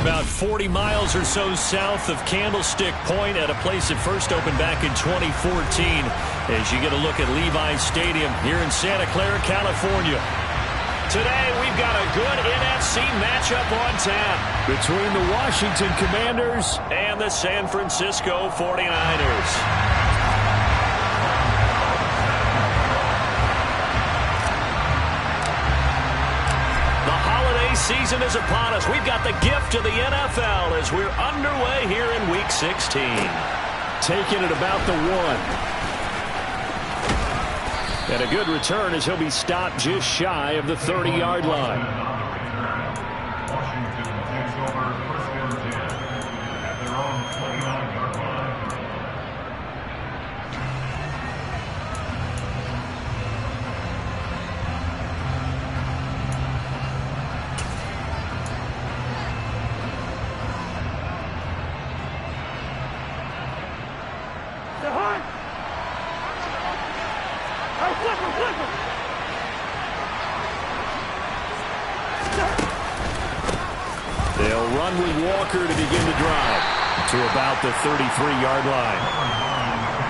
about 40 miles or so south of Candlestick Point at a place that first opened back in 2014 as you get a look at Levi's Stadium here in Santa Clara, California. Today, we've got a good NFC matchup on tap between the Washington Commanders and the San Francisco 49ers. Season is upon us. We've got the gift of the NFL as we're underway here in Week 16. Taking it about the 1. And a good return as he'll be stopped just shy of the 30-yard line. Washington takes over first and 10 at their own 29-yard line. They'll run with Walker to begin the drive to about the 33-yard line.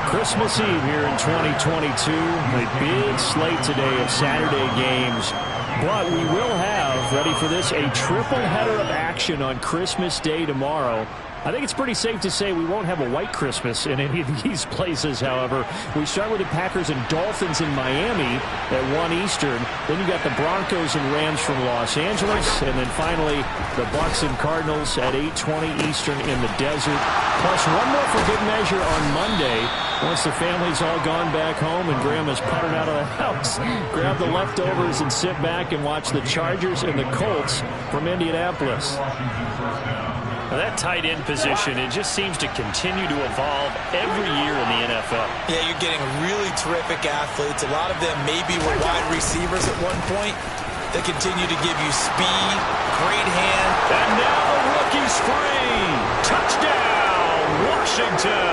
Christmas Eve here in 2022. A big slate today of Saturday games. But we will have, ready for this, a triple header of action on Christmas Day tomorrow. I think it's pretty safe to say we won't have a white Christmas in any of these places, however. We start with the Packers and Dolphins in Miami at 1 Eastern. Then you got the Broncos and Rams from Los Angeles. And then finally, the Bucs and Cardinals at 8:20 Eastern in the desert. Plus one more for good measure on Monday. Once the family's all gone back home and Grandma's puttered out of the house, grab the leftovers and sit back and watch the Chargers and the Colts from Indianapolis. Now that tight end position, it just seems to continue to evolve every year in the NFL. Yeah, you're getting really terrific athletes. A lot of them maybe were wide receivers at one point. They continue to give you speed, great hand. And now the rookie screen. Touchdown, Washington.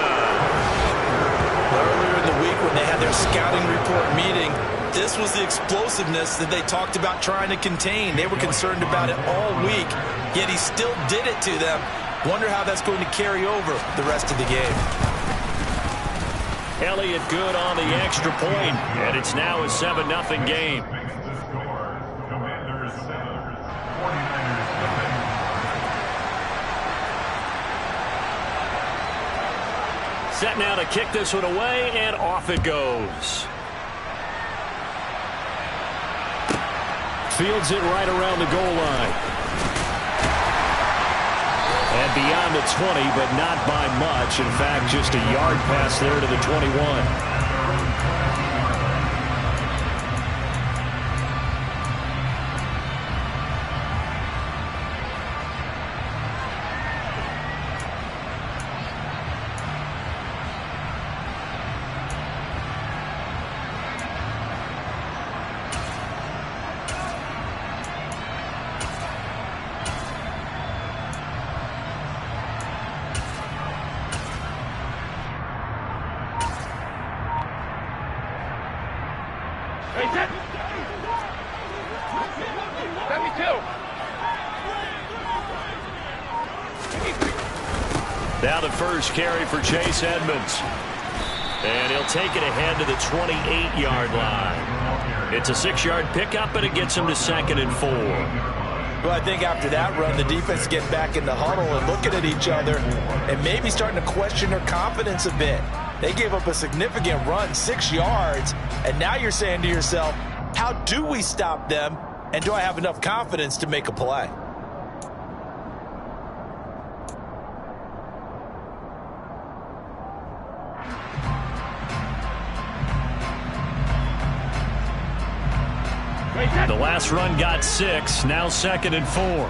Earlier in the week when they had their scouting report meeting, this was the explosiveness that they talked about trying to contain. They were concerned about it all week, yet he still did it to them. Wonder how that's going to carry over the rest of the game. Elliott good on the extra point, and it's now a 7-0 game. Commanders 7, 49ers nothing. Set now to kick this one away, and off it goes. Fields it right around the goal line. And beyond the 20, but not by much. In fact, just a yard pass there to the 21. Now the first carry for Chase Edmonds. And he'll take it ahead to the 28-yard line. It's a 6-yard pickup, and it gets him to 2nd and 4. Well, I think after that run, the defense get back in the huddle and looking at each other and maybe starting to question their confidence a bit. They gave up a significant run, 6 yards, and now you're saying to yourself, how do we stop them, and do I have enough confidence to make a play? The last run got 6, now 2nd and 4.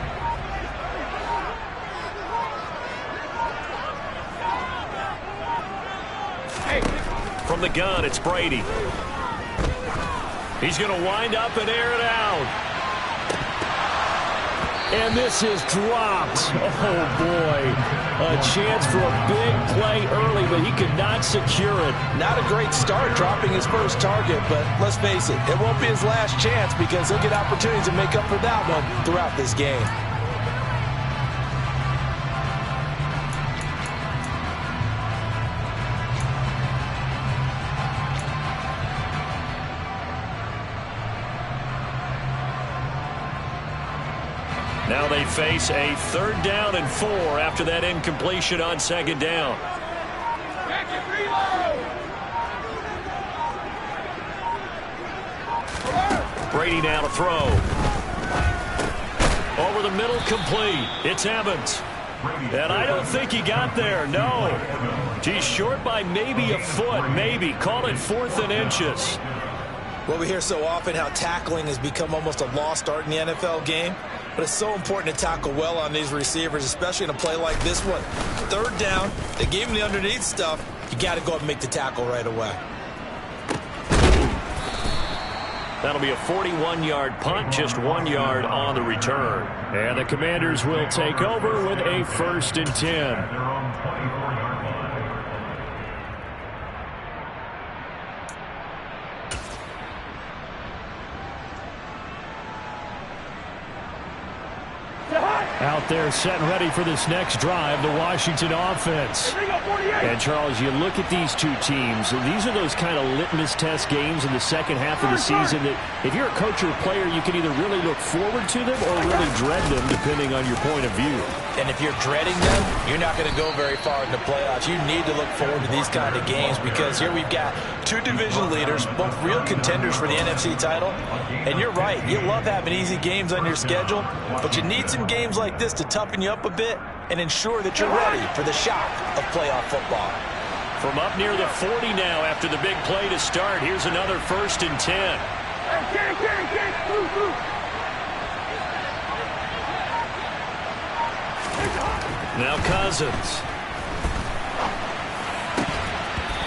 From the gun, it's Brady. He's going to wind up and air it out. And this is dropped. Oh, boy. A chance for a big play early, but he could not secure it. Not a great start dropping his first target, but let's face it, it won't be his last chance because he'll get opportunities to make up for that one throughout this game. Now they face a 3rd down and 4 after that incompletion on 2nd down. Brady now to throw. Over the middle, complete. It's Evans. And I don't think he got there, no. He's short by maybe a foot, maybe. Call it 4th and inches. Well, we hear so often how tackling has become almost a lost art in the NFL game. But it's so important to tackle well on these receivers, especially in a play like this one. 3rd down, they gave him the underneath stuff. You got to go up and make the tackle right away. That'll be a 41-yard punt, just 1 yard on the return. And the Commanders will take over with a 1st and 10. Their own 24-yard line. Out there set and ready for this next drive, the Washington offense. And Charles, you look at these two teams, these are those kind of litmus test games in the second half of the season that if you're a coach or a player, you can either really look forward to them or really dread them depending on your point of view. And if you're dreading them, you're not going to go very far in the playoffs. You need to look forward to these kind of games because here we've got 2 division leaders, both real contenders for the NFC title. And you're right, you love having easy games on your schedule, but you need some games like this to toughen you up a bit and ensure that you're ready for the shock of playoff football. From up near the 40 now after the big play to start, here's another 1st and 10. Now Cousins.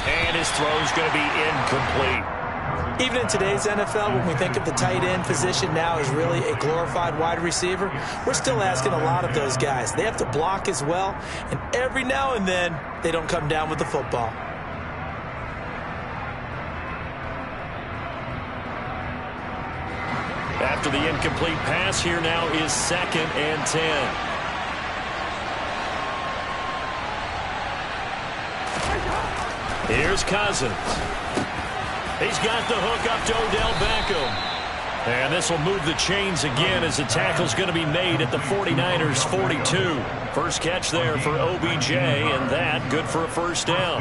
And his throw's going to be incomplete. Even in today's NFL, when we think of the tight end position now as really a glorified wide receiver, we're still asking a lot of those guys. They have to block as well, and every now and then, they don't come down with the football. After the incomplete pass, here now is 2nd and 10. Here's Cousins. He's got the hook up to Odell Beckham. And this will move the chains again as the tackle's going to be made at the 49ers' 42. First catch there for OBJ, and that good for a 1st down.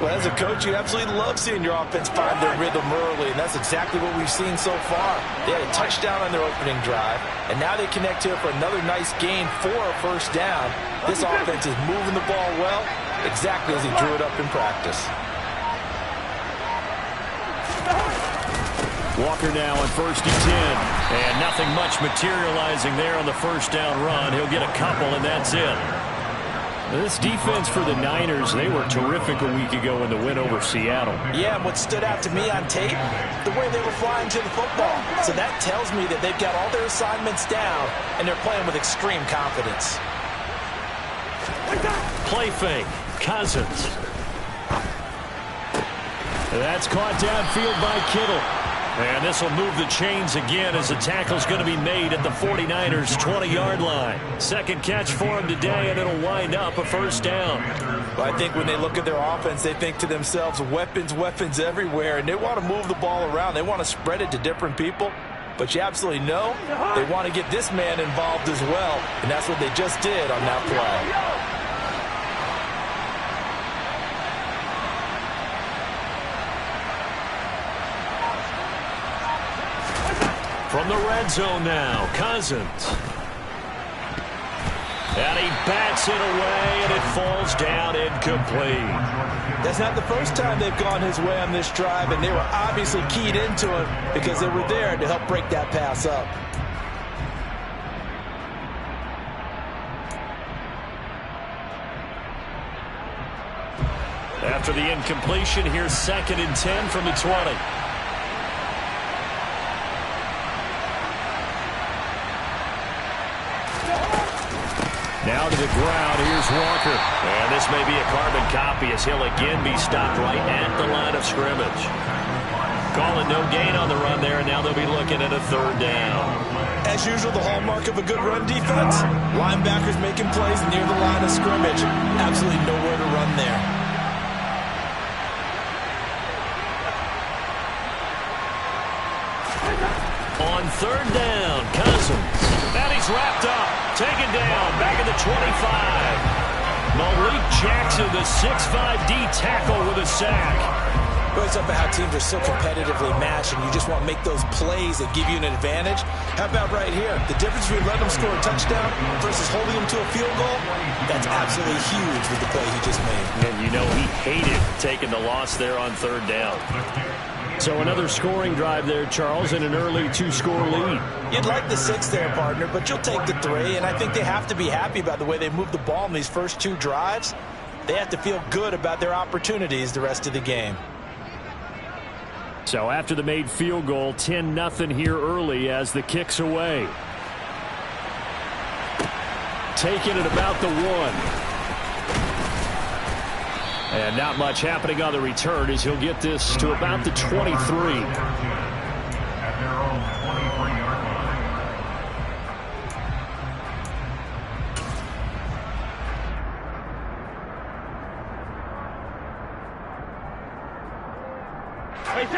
Well, as a coach, you absolutely love seeing your offense find their rhythm early, and that's exactly what we've seen so far. They had a touchdown on their opening drive, and now they connect here for another nice gain for a 1st down. This offense is moving the ball well, exactly as he drew it up in practice. Walker now on 1st and 10. And nothing much materializing there on the 1st down run. He'll get a couple, and that's it. This defense for the Niners, they were terrific a week ago in the win over Seattle. Yeah, and what stood out to me on tape, the way they were flying to the football. So that tells me that they've got all their assignments down, and they're playing with extreme confidence. Play fake. Cousins. That's caught downfield by Kittle. And this will move the chains again as the tackle's going to be made at the 49ers' 20-yard line. Second catch for him today, and it'll wind up a 1st down. Well, I think when they look at their offense, they think to themselves, weapons, weapons everywhere, and they want to move the ball around. They want to spread it to different people. But you absolutely know they want to get this man involved as well, and that's what they just did on that play. From the red zone now, Cousins. And he bats it away, and it falls down incomplete. That's not the first time they've gone his way on this drive, and they were obviously keyed into it because they were there to help break that pass up. After the incompletion, here's 2nd and 10 from the 20. Now to the ground, here's Walker. And this may be a carbon copy as he'll again be stopped right at the line of scrimmage. Calling no gain on the run there, and now they'll be looking at a 3rd down. As usual, the hallmark of a good run defense, linebackers making plays near the line of scrimmage. Absolutely nowhere to run there. On 3rd down, Cousins. And he's wrapped up. 25. Malik Jackson, the 6'5" D tackle with a sack. It's up how teams are so competitively matched, and you just want to make those plays that give you an advantage. How about right here? The difference between letting them score a touchdown versus holding them to a field goal, that's absolutely huge with the play he just made. And you know he hated taking the loss there on third down. So another scoring drive there, Charles, and an early 2-score lead. You'd like the 6 there, partner, but you'll take the 3, and I think they have to be happy about the way they moved the ball in these first 2 drives. They have to feel good about their opportunities the rest of the game. So after the made field goal, 10-0 here early as the kick's away. Taking it about the 1. And not much happening on the return as he'll get this to about the 23. At their own 23-yard line.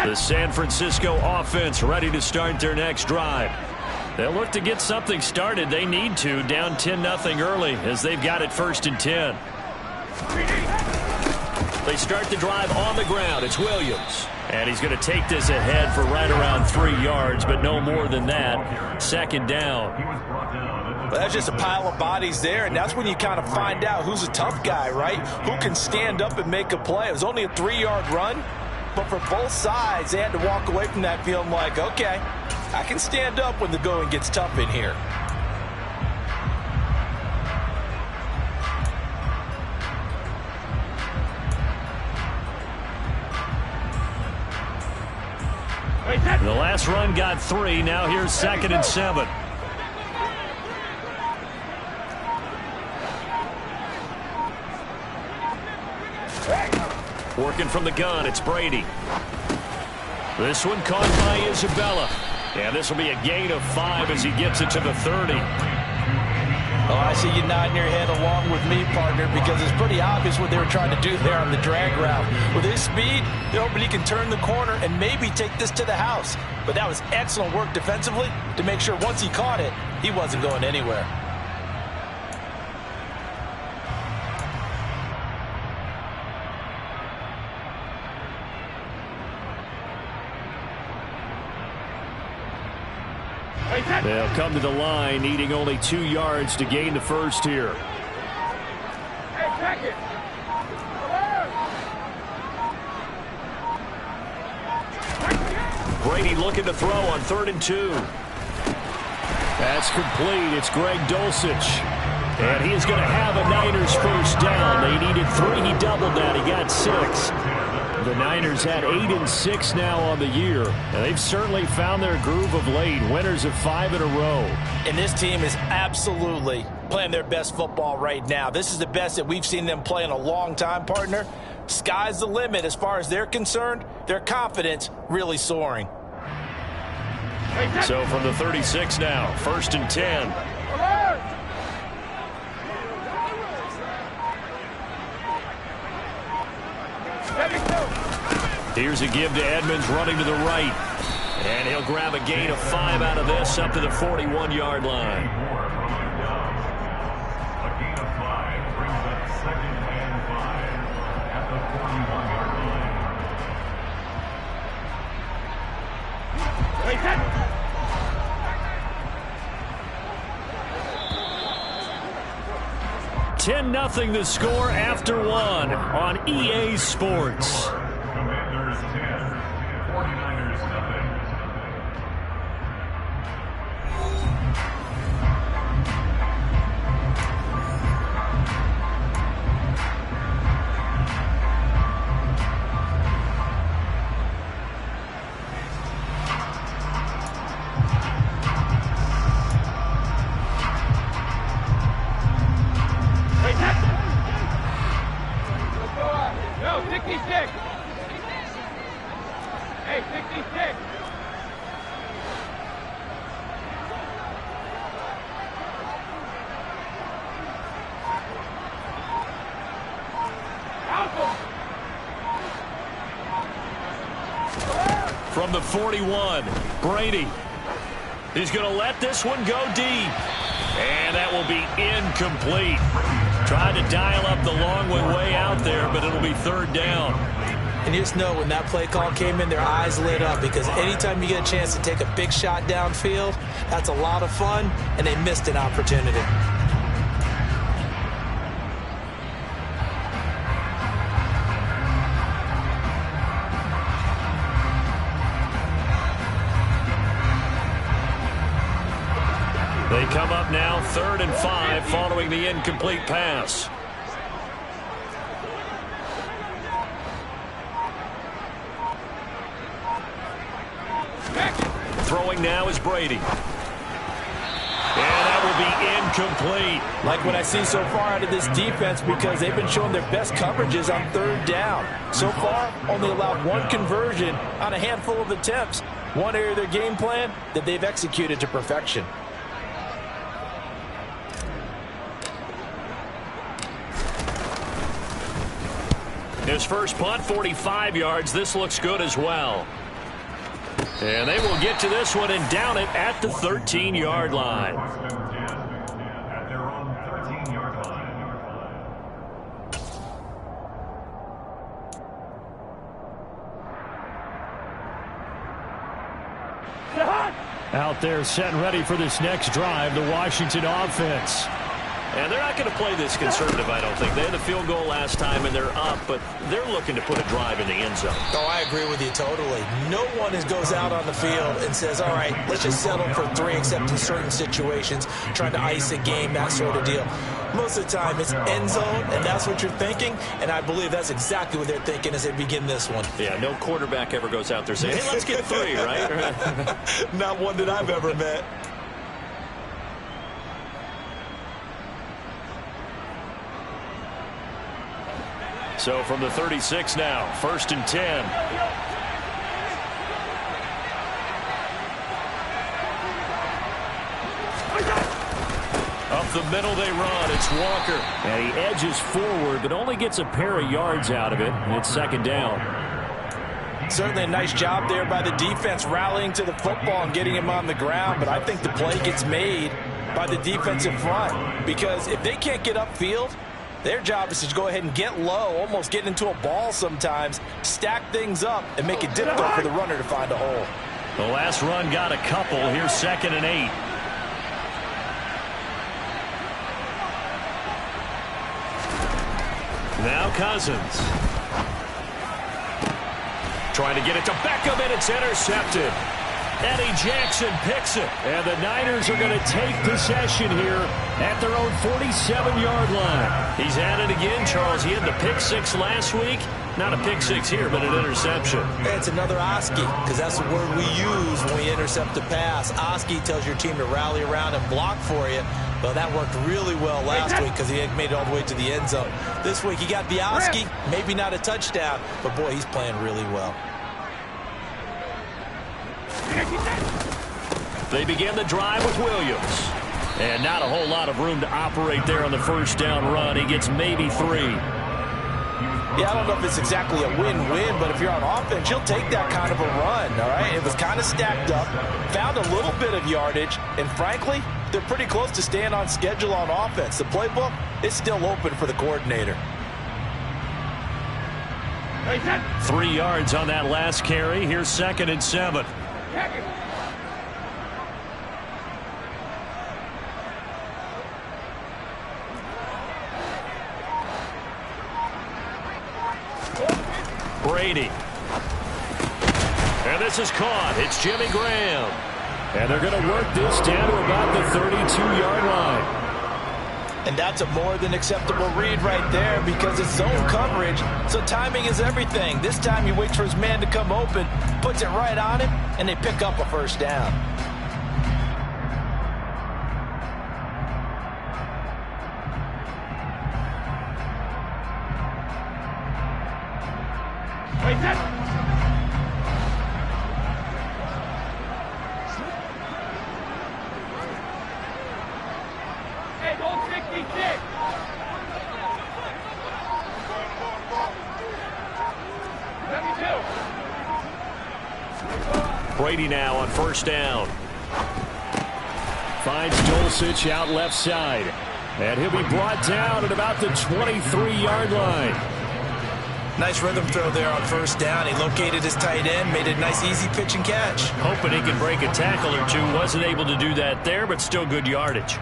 The San Francisco offense ready to start their next drive. They'll look to get something started. They need to, down 10-0 early as they've got it 1st and 10. They start the drive on the ground. It's Williams. And he's going to take this ahead for right around 3 yards, but no more than that. 2nd down. Well, that's just a pile of bodies there, and that's when you kind of find out who's a tough guy, right? Who can stand up and make a play. It was only a 3-yard run, but for both sides, they had to walk away from that feeling like, okay, I can stand up when the going gets tough in here. The last run got 3. Now here's 2nd and 7. Working from the gun, it's Brady. This one caught by Isabella. And this will be a gain of 5 as he gets it to the 30. Oh, I see you nodding your head along with me, partner, because it's pretty obvious what they were trying to do there on the drag route. With his speed, they're hoping he can turn the corner and maybe take this to the house. But that was excellent work defensively to make sure once he caught it, he wasn't going anywhere. They'll come to the line, needing only 2 yards to gain the first here. Brady looking to throw on 3rd and 2. That's complete. It's Greg Dulcich. And he is going to have a Niners first down. They needed 3. He doubled that. He got 6. The Niners had 8 and 6 now on the year. And they've certainly found their groove of late. Winners of 5 in a row. And this team is absolutely playing their best football right now. This is the best that we've seen them play in a long time, partner. Sky's the limit as far as they're concerned. Their confidence really soaring. So from the 36 now, 1st and 10. Here's a give to Edmonds running to the right. And he'll grab a gain of 5 out of this up to the 41-yard line. A gain of 5 brings up 2nd and 5 at the 41-yard line. 10-0 the score after 1 on EA Sports. Commanders 10, 49ers nothing. No, 66. Hey, 66. From the 41, Brady. He's going to let this one go deep. And that will be incomplete. Tried to dial up the long one way out there, but it'll be third down. And you just know when that play call came in, their eyes lit up, because anytime you get a chance to take a big shot downfield, that's a lot of fun, and they missed an opportunity. They come up now 3rd and 5 following the incomplete pass. Throwing now is Brady. And that will be incomplete. Like what I see so far out of this defense, because they've been showing their best coverages on 3rd down. So far, only allowed 1 conversion on a handful of attempts. One area of their game plan that they've executed to perfection. His first punt, 45 yards. This looks good as well. And they will get to this one and down it at the 13-yard line. At their own 13-yard line. Out there set and ready for this next drive, the Washington offense. And they're not going to play this conservative, I don't think. They had the field goal last time, and they're up, but they're looking to put a drive in the end zone. Oh, I agree with you totally. No one goes out on the field and says, all right, let's just settle for 3, except in certain situations, trying to ice a game, that sort of deal. Most of the time, it's end zone, and that's what you're thinking, and I believe that's exactly what they're thinking as they begin this one. Yeah, no quarterback ever goes out there saying, hey, let's get 3, right? Not one that I've ever met. So from the 36 now, 1st and 10. Up the middle they run. It's Walker. And he edges forward, but only gets a pair of yards out of it. And it's 2nd down. Certainly a nice job there by the defense rallying to the football and getting him on the ground, but I think the play gets made by the defensive front, because if they can't get upfield, their job is to go ahead and get low, almost get into a ball sometimes, stack things up, and make it difficult for the runner to find a hole. The last run got a couple. Here's 2nd and 8. Now Cousins. Trying to get it to Beckham, and it's intercepted. Eddie Jackson picks it. And the Niners are going to take possession here at their own 47-yard line. He's at it again, Charles. He had the pick 6 last week. Not a pick 6 here, but an interception. It's another Oski, because that's the word we use when we intercept a pass. Oski tells your team to rally around and block for you. Well, that worked really well last week because he had made it all the way to the end zone. This week he got the Oski, maybe not a touchdown, but boy, he's playing really well. They begin the drive with Williams. And not a whole lot of room to operate there on the 1st down run. He gets maybe 3. Yeah, I don't know if it's exactly a win-win, but if you're on offense, you'll take that kind of a run, all right? It was kind of stacked up, found a little bit of yardage, and frankly, they're pretty close to staying on schedule on offense. The playbook is still open for the coordinator. 3 yards on that last carry. Here's 2nd and 7. Brady. And this is caught. It's Jimmy Graham. And they're going to work this down to about the 32-yard line. And that's a more than acceptable read right there, because it's zone coverage, so timing is everything. This time he waits for his man to come open, puts it right on him, and they pick up a 1st down. Wait, that. Hey, goal 66. Brady now on 1st down. Finds Dulcich out left side. And he'll be brought down at about the 23-yard line. Nice rhythm throw there on first down. He located his tight end, made a nice easy pitch and catch. Hoping he can break a tackle or two. Wasn't able to do that there, but still good yardage.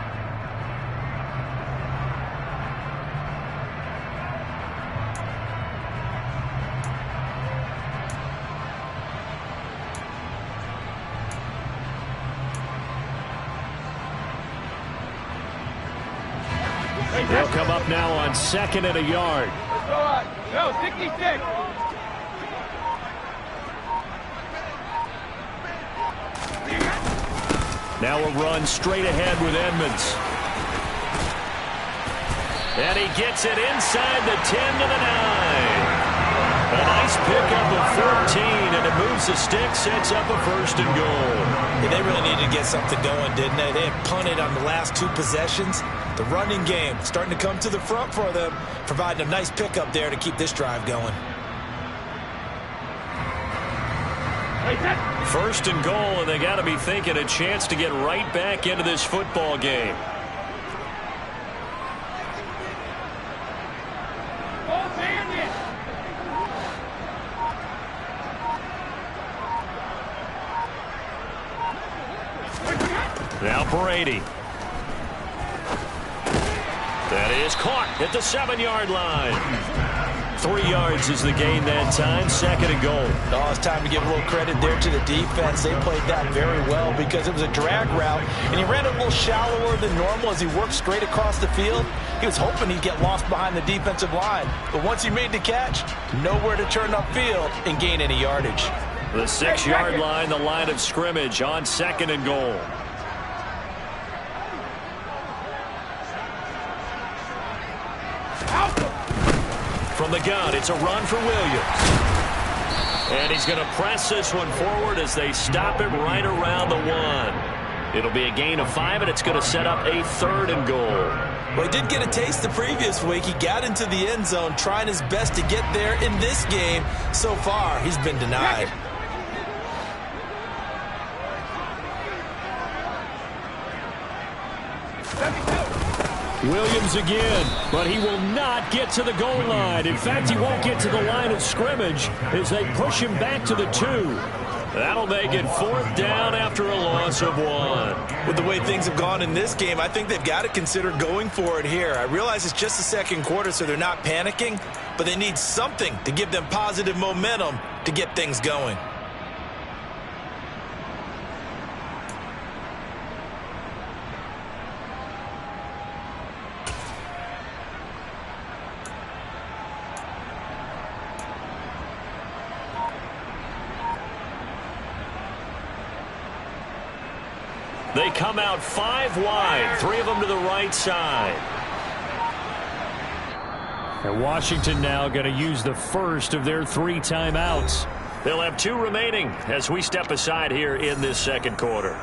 They'll come up now on 2nd and a yard. Go, 66. Now a run straight ahead with Edmonds. And he gets it inside the 10 to the 9. A nice pickup of 14, and it moves the stick, sets up a 1st and goal. Yeah, they really needed to get something going, didn't they? They had punted on the last 2 possessions. The running game starting to come to the front for them, providing a nice pickup there to keep this drive going. 1st and goal, and they got to be thinking a chance to get right back into this football game. Now Brady. That is caught at the 7-yard line. 3 yards is the gain that time. 2nd and goal. Oh, it's time to give a little credit there to the defense. They played that very well because it was a drag route, and he ran a little shallower than normal as he worked straight across the field. He was hoping he'd get lost behind the defensive line, but once he made the catch, nowhere to turn upfield and gain any yardage. The 6-yard line, the line of scrimmage on 2nd and goal. From the gun, it's a run for Williams. And he's going to press this one forward as they stop him right around the 1. It'll be a gain of 5, and it's going to set up a 3rd and goal. Well, he did get a taste the previous week. He got into the end zone, trying his best to get there in this game. So far, he's been denied. Williams again, but he will not get to the goal line. In fact, he won't get to the line of scrimmage as they push him back to the 2. That'll make it 4th down after a loss of 1. With the way things have gone in this game, I think they've got to consider going for it here. I realize it's just the 2nd quarter, so they're not panicking, but they need something to give them positive momentum to get things going. They come out 5 wide, 3 of them to the right side. And Washington now going to use the first of their 3 timeouts. They'll have 2 remaining as we step aside here in this 2nd quarter.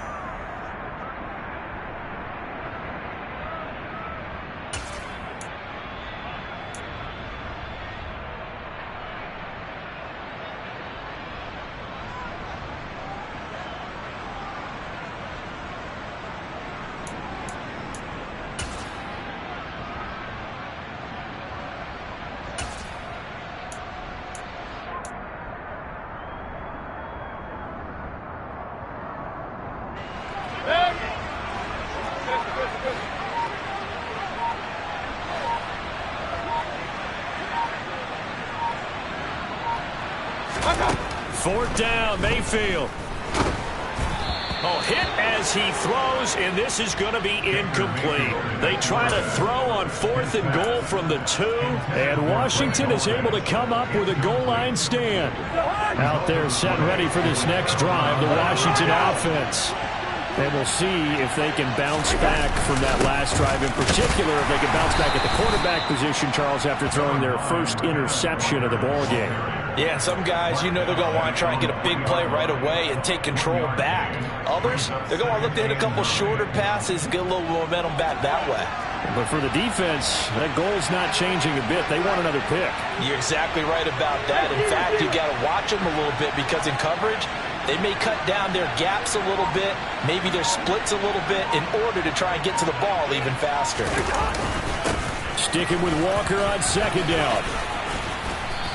Fourth down, Mayfield. Oh, hit as he throws, and this is going to be incomplete. They try to throw on 4th and goal from the 2. And Washington is able to come up with a goal line stand. Out there set ready for this next drive, the Washington offense. And we'll see if they can bounce back from that last drive, in particular if they can bounce back at the quarterback position, Charles, after throwing their first interception of the ball game. Yeah, some guys, you know they're going to want to try and get a big play right away and take control back. Others, they're going to want to look to hit a couple shorter passes, get a little momentum back that way. But for the defense, that goal's not changing a bit. They want another pick. You're exactly right about that. In fact, you got to watch them a little bit because in coverage, They may cut down their gaps a little bit, maybe their splits a little bit in order to try and get to the ball even faster. Sticking with Walker on second down.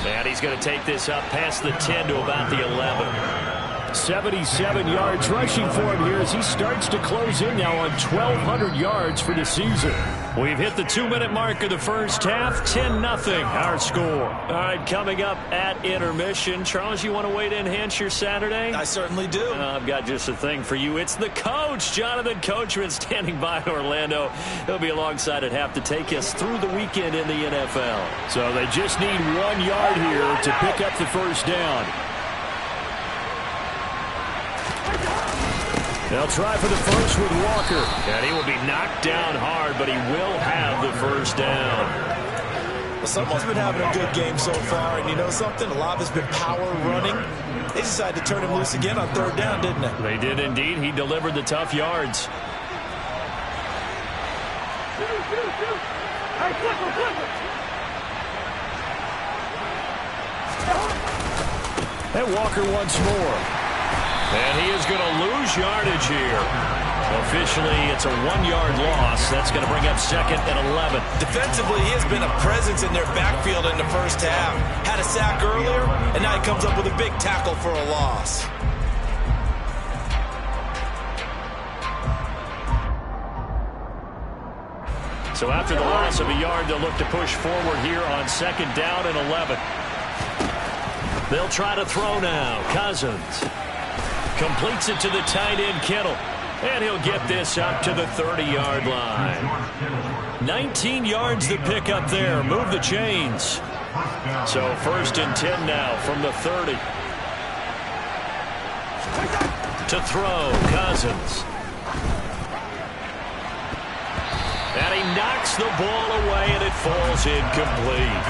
And he's going to take this up past the 10 to about the 11. 77 yards rushing for him here as he starts to close in now on 1,200 yards for the season. We've hit the 2-minute mark of the first half. 10-0 our score. All right, coming up at intermission. Charles, you want to weigh in and enhance your Saturday? I certainly do. I've got just a thing for you. It's the coach, Jonathan Coachman, standing by in Orlando. He'll be alongside at half to take us through the weekend in the NFL. So they just need 1 yard here to pick up the first down. They'll try for the first with Walker. And he will be knocked down hard, but he will have the first down. Well, someone's been having a good game so far, and you know something? A lot of it's been power running. They decided to turn him loose again on third down, didn't they? They did indeed. He delivered the tough yards. And Walker once more. And he is going to lose yardage here. Officially, it's a 1-yard loss. That's going to bring up second and 11. Defensively, he has been a presence in their backfield in the first half. Had a sack earlier, and now he comes up with a big tackle for a loss. So after the loss of a yard, they'll look to push forward here on second down and 11. They'll try to throw now. Cousins completes it to the tight end, Kittle. And he'll get this up to the 30-yard line. 19 yards to pick up there. Move the chains. So first and 10 now from the 30. To throw, Cousins. And he knocks the ball away, and it falls incomplete.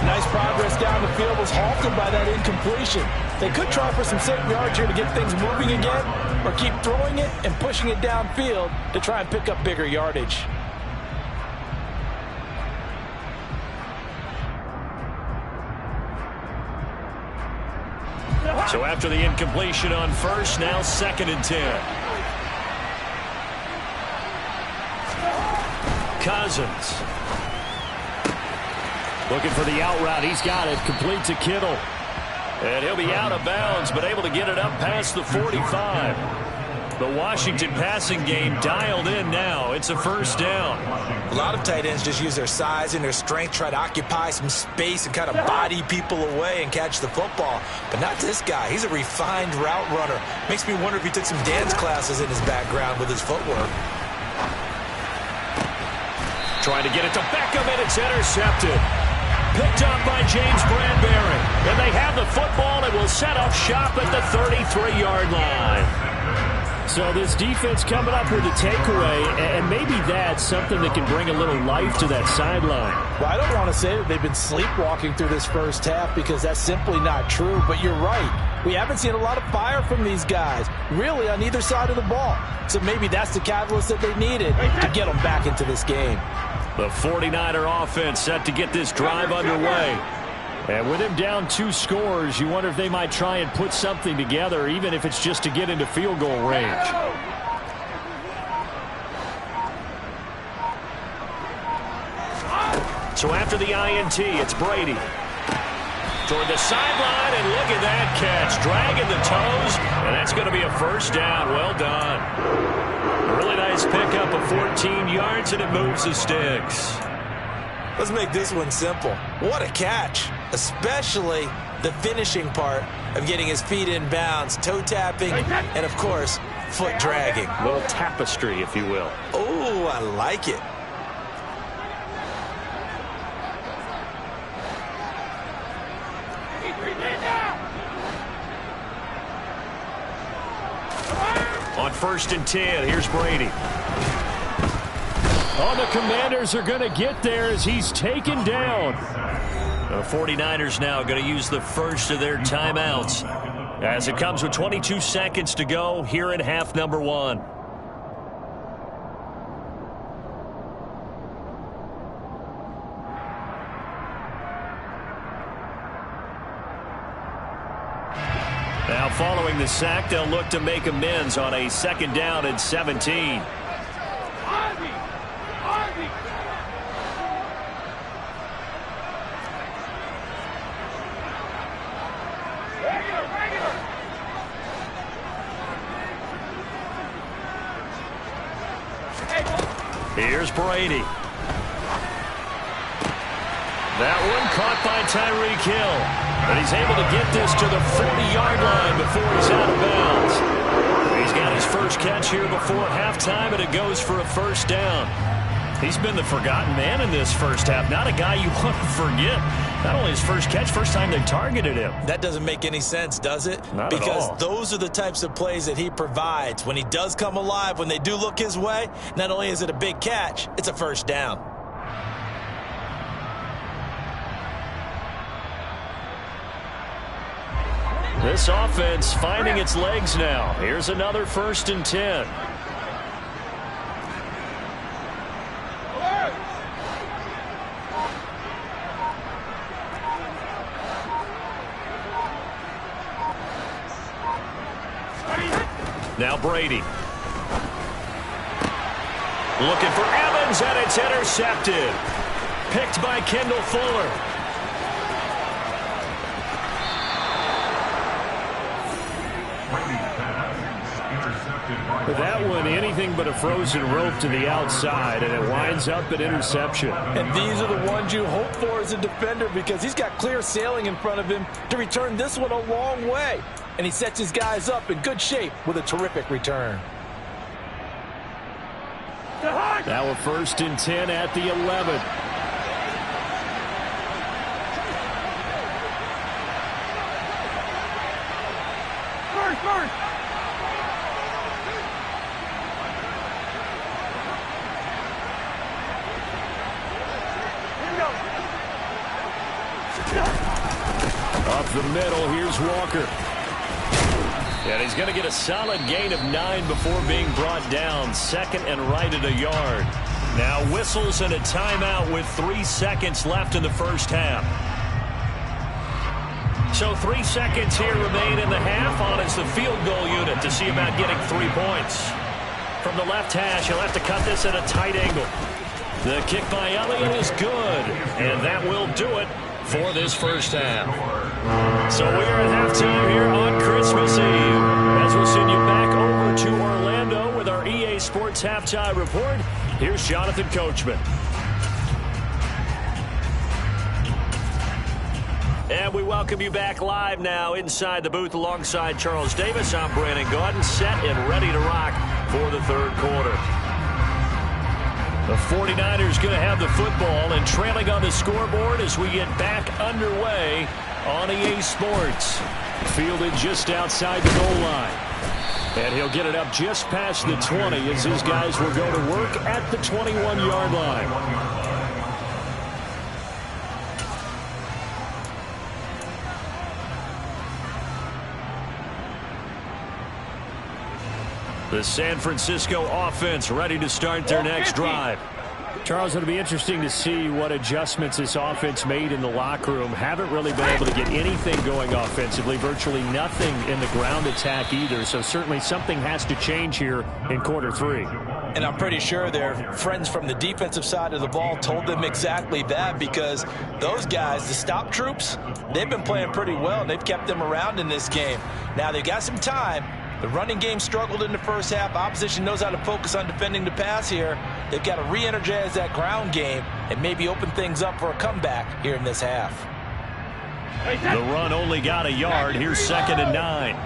Nice progress down the field was halted by that incompletion. They could try for some certain yards here to get things moving again, or keep throwing it and pushing it downfield to try and pick up bigger yardage. So after the incompletion on first, now second and 10. Cousins. Looking for the out route. He's got it. Complete to Kittle. And he'll be out of bounds, but able to get it up past the 45. The Washington passing game dialed in now. It's a first down. A lot of tight ends just use their size and their strength, try to occupy some space and kind of body people away and catch the football. But not this guy. He's a refined route runner. Makes me wonder if he took some dance classes in his background with his footwork. Trying to get it to Beckham, and it's intercepted. Picked up by James Bradbury. And they have the football and will set up shop at the 33-yard line. So this defense coming up with a takeaway, and maybe that's something that can bring a little life to that sideline. Well, I don't want to say that they've been sleepwalking through this first half because that's simply not true, but you're right. We haven't seen a lot of fire from these guys, really on either side of the ball. So maybe that's the catalyst that they needed to get them back into this game. The 49er offense set to get this drive underway. And with him down 2 scores, you wonder if they might try and put something together, even if it's just to get into field goal range. So after the INT, it's Brady. Toward the sideline, and look at that catch. Dragging the toes, and that's going to be a first down. Well done. A really nice pickup of 14 yards, and it moves the sticks. Let's make this one simple. What a catch, especially the finishing part of getting his feet in bounds, toe tapping, and of course, foot dragging. A little tapestry, if you will. Oh, I like it. On first and 10, here's Brady. Oh, the Commanders are going to get there as he's taken down. The 49ers now going to use the first of their timeouts as it comes with 22 seconds to go here in half number 1. Now following the sack, they'll look to make amends on a 2nd down and 17. Here's Brady. That one caught by Tyreek Hill. And he's able to get this to the 40-yard line before he's out of bounds. He's got his first catch here before halftime, and it goes for a 1st down. He's been the forgotten man in this first half. Not a guy you want to forget. Not only his first catch, first time they targeted him. That doesn't make any sense, does it? Not at all. Because those are the types of plays that he provides. When he does come alive, when they do look his way, not only is it a big catch, it's a 1st down. This offense finding its legs now. Here's another 1st and 10. Now Brady. Looking for Evans, and it's intercepted. Picked by Kendall Fuller. That one, anything but a frozen rope to the outside, and it winds up an interception. And these are the ones you hope for as a defender, because he's got clear sailing in front of him to return this one a long way. And he sets his guys up in good shape with a terrific return. Now a 1st and 10 at the 11. First. Up the middle, here's Walker. And he's going to get a solid gain of 9 before being brought down. 2nd and right at a yard. Now whistles and a timeout with 3 seconds left in the first half. So 3 seconds here remain in the half on as the field goal unit to see about getting 3 points. From the left hash, he'll have to cut this at a tight angle. The kick by Elliott is good, and that will do it for this first half. So we are at halftime here on Christmas Eve, as we'll send you back over to Orlando with our EA Sports Halftime Report. Here's Jonathan Coachman. And we welcome you back live now inside the booth alongside Charles Davis. I'm Brandon Gaudin, set and ready to rock for the 3rd quarter. The 49ers going to have the football and trailing on the scoreboard as we get back underway on EA Sports. Fielded just outside the goal line. And he'll get it up just past the 20 as his guys will go to work at the 21-yard line. The San Francisco offense ready to start their next drive. Charles, it'll be interesting to see what adjustments this offense made in the locker room. Haven't really been able to get anything going offensively, virtually nothing in the ground attack either. So certainly something has to change here in quarter 3. And I'm pretty sure their friends from the defensive side of the ball told them exactly that, because those guys, the stop troops, they've been playing pretty well. They've kept them around in this game. Now they've got some time. The running game struggled in the first half. Opposition knows how to focus on defending the pass here. They've got to re-energize that ground game and maybe open things up for a comeback here in this half. The run only got a yard. Here's 2nd and 9.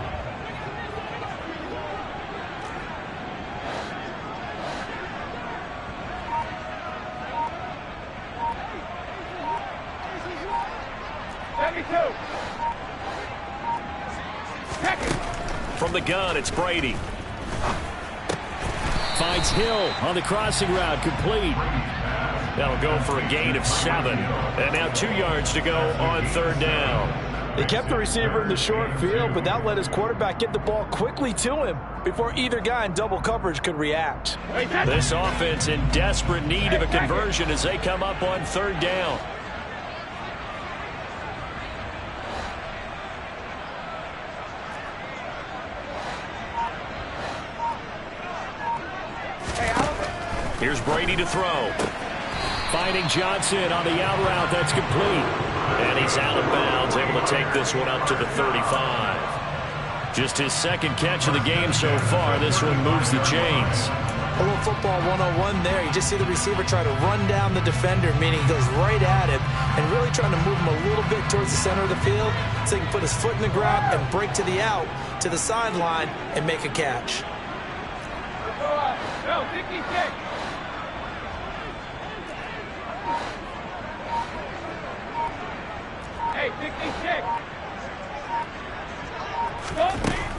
From the gun, it's Brady. Finds Hill on the crossing route, complete. That'll go for a gain of 7. And now 2 yards to go on 3rd down. They kept the receiver in the short field, but that let his quarterback get the ball quickly to him before either guy in double coverage could react. This offense in desperate need of a conversion as they come up on 3rd down. Here's Brady to throw. Finding Johnson on the out route. That's complete. And he's out of bounds, able to take this one up to the 35. Just his second catch of the game so far. This one moves the chains. A little football 101 there. You just see the receiver try to run down the defender, meaning he goes right at him and really trying to move him a little bit towards the center of the field so he can put his foot in the ground and break to the out, to the sideline, and make a catch. Go, Dicky, kick. Hey, Dicky, kick.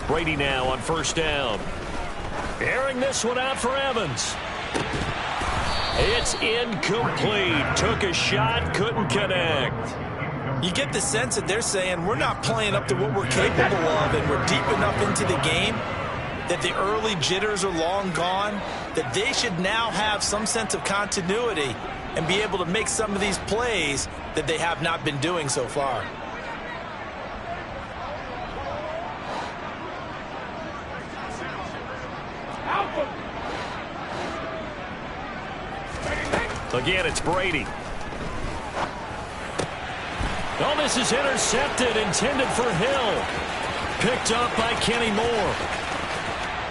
Brady now on first down. Airing this one out for Evans. It's incomplete. Took a shot, couldn't connect. You get the sense that they're saying we're not playing up to what we're capable of, and we're deep enough into the game that the early jitters are long gone, that they should now have some sense of continuity and be able to make some of these plays that they have not been doing so far. Again, it's Brady. Oh, this is intercepted, intended for Hill. Picked up by Kenny Moore.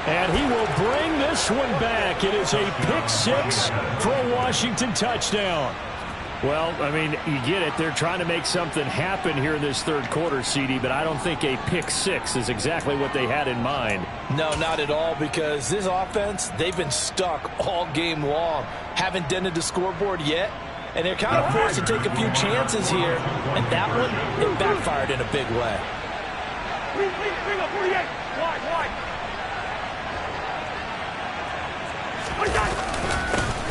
And he will bring this one back. It is a pick six for a Washington touchdown. Well, I mean, you get it. They're trying to make something happen here in this third quarter, CD, but I don't think a pick six is exactly what they had in mind. No, not at all, because this offense, they've been stuck all game long. Haven't dented the scoreboard yet, and they're kind of forced to take a few chances here, and that one, it backfired in a big way. Bring up 48. Wide.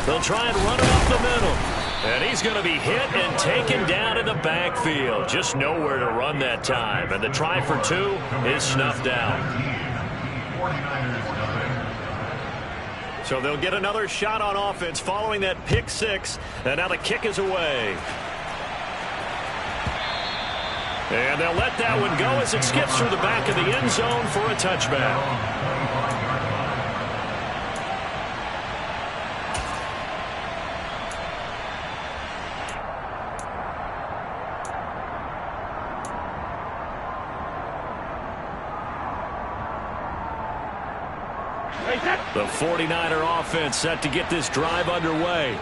They'll try and run it up the middle. And he's going to be hit and taken down in the backfield. Just nowhere to run that time. And the try for two is snuffed out. So they'll get another shot on offense following that pick six. And now the kick is away. And they'll let that one go as it skips through the back of the end zone for a touchback. The 49er offense set to get this drive underway.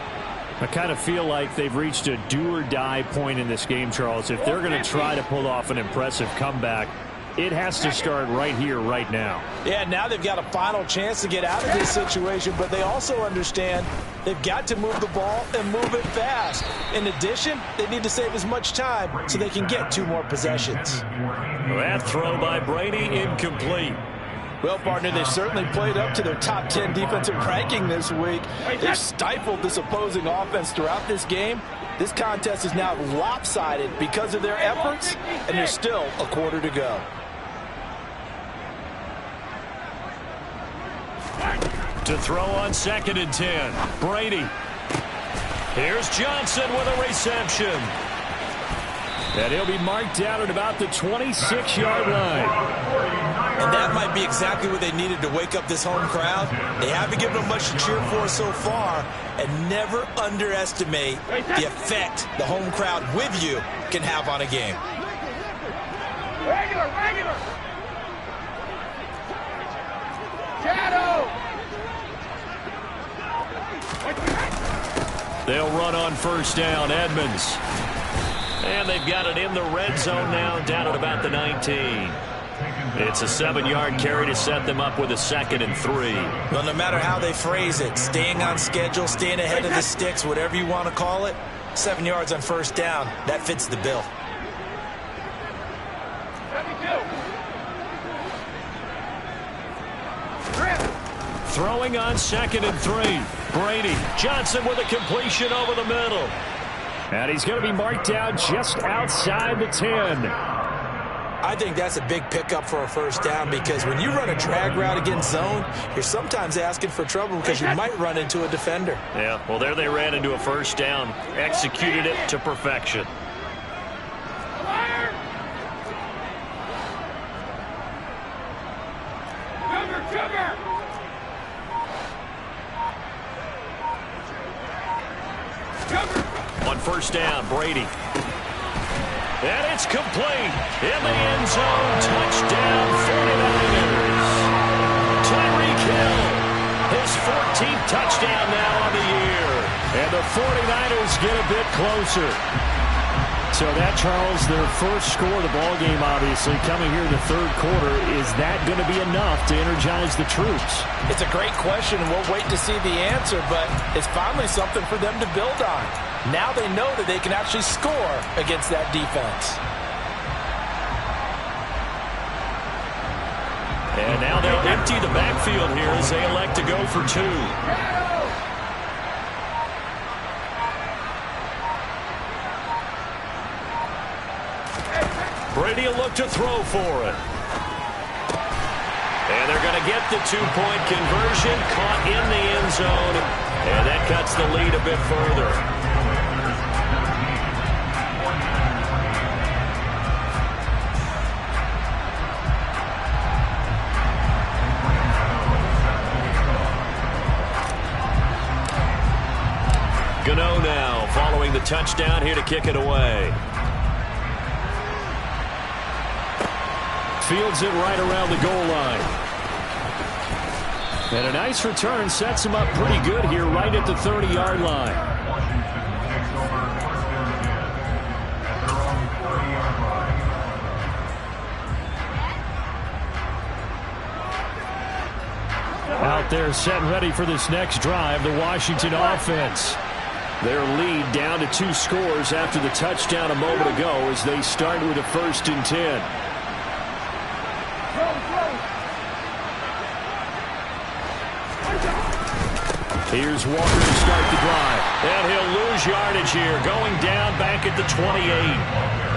I kind of feel like they've reached a do-or-die point in this game, Charles. If they're going to try to pull off an impressive comeback, it has to start right here, right now. Yeah, now they've got a final chance to get out of this situation, but they also understand they've got to move the ball and move it fast. In addition, they need to save as much time so they can get two more possessions. That throw by Brady incomplete. Well, partner, they've certainly played up to their top 10 defensive ranking this week. They've stifled this opposing offense throughout this game. This contest is now lopsided because of their efforts, and there's still a quarter to go. To throw on 2nd and 10. Brady. Here's Johnson with a reception. And he'll be marked down at about the 26-yard line. And that might be exactly what they needed to wake up this home crowd. They haven't given them much to cheer for so far, and never underestimate the effect the home crowd with you can have on a game. Regular. Shadow. They'll run on first down, Edmonds. And they've got it in the red zone now, down at about the 19. It's a 7-yard carry to set them up with a 2nd and 3. Well, no matter how they phrase it, staying on schedule, staying ahead of the sticks, whatever you want to call it, 7 yards on first down, that fits the bill. 72. Throwing on 2nd and 3. Brady. Johnson with a completion over the middle. And he's going to be marked down just outside the 10. I think that's a big pickup for a first down, because when you run a drag route against zone, you're sometimes asking for trouble because you might run into a defender. Yeah, well, there they ran into a first down. Executed it to perfection. On first down, Brady. And it's complete. In the end zone, touchdown 49ers. Tyreek Hill, his 14th touchdown now on the year. And the 49ers get a bit closer. So that, Charles, their first score of the ballgame, obviously, coming here in the third quarter. Is that going to be enough to energize the troops? It's a great question, and we'll wait to see the answer, but it's finally something for them to build on. Now they know that they can actually score against that defense. And now they'll empty the backfield here as they elect to go for two. Brady will look to throw for it. And they're going to get the two-point conversion, caught in the end zone. And that cuts the lead a bit further. Gano now following the touchdown here to kick it away. Fields it right around the goal line. And a nice return sets him up pretty good here right at the 30-yard line. Washington takes over first and 10 at their own 40-yard line. Out there set and ready for this next drive, the Washington offense. Their lead down to 2 scores after the touchdown a moment ago as they start with a 1st and 10. Here's Walker to start the drive. And he'll lose yardage here, going down back at the 28.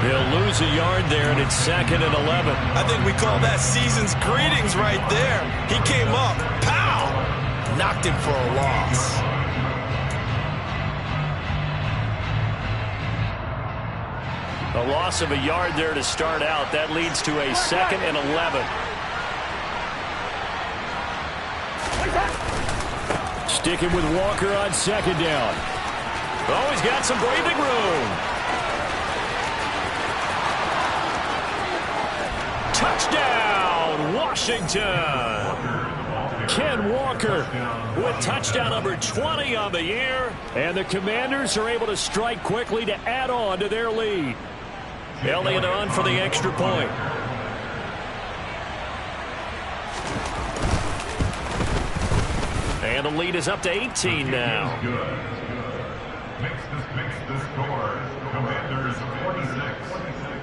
He'll lose a yard there, and it's 2nd and 11. I think we call that season's greetings right there. He came up, pow! Knocked him for a loss. A loss of a yard there to start out. That leads to a 2nd and 11. Sticking with Walker on 2nd down. Oh, he's got some breathing room. Touchdown, Washington. Ken Walker With touchdown number 20 on the year. And the Commanders are able to strike quickly to add on to their lead. Elliott on for the extra point. And the lead is up to 18 now. Mix the scores. Commanders 46,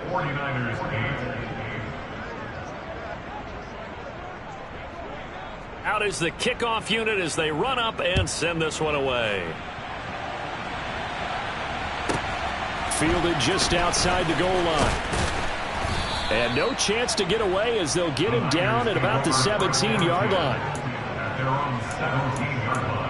49ers 8. Out is the kickoff unit as they run up and send this one away. Fielded just outside the goal line. And no chance to get away as they'll get him down at about the 17-yard line. At their own 17-yard line.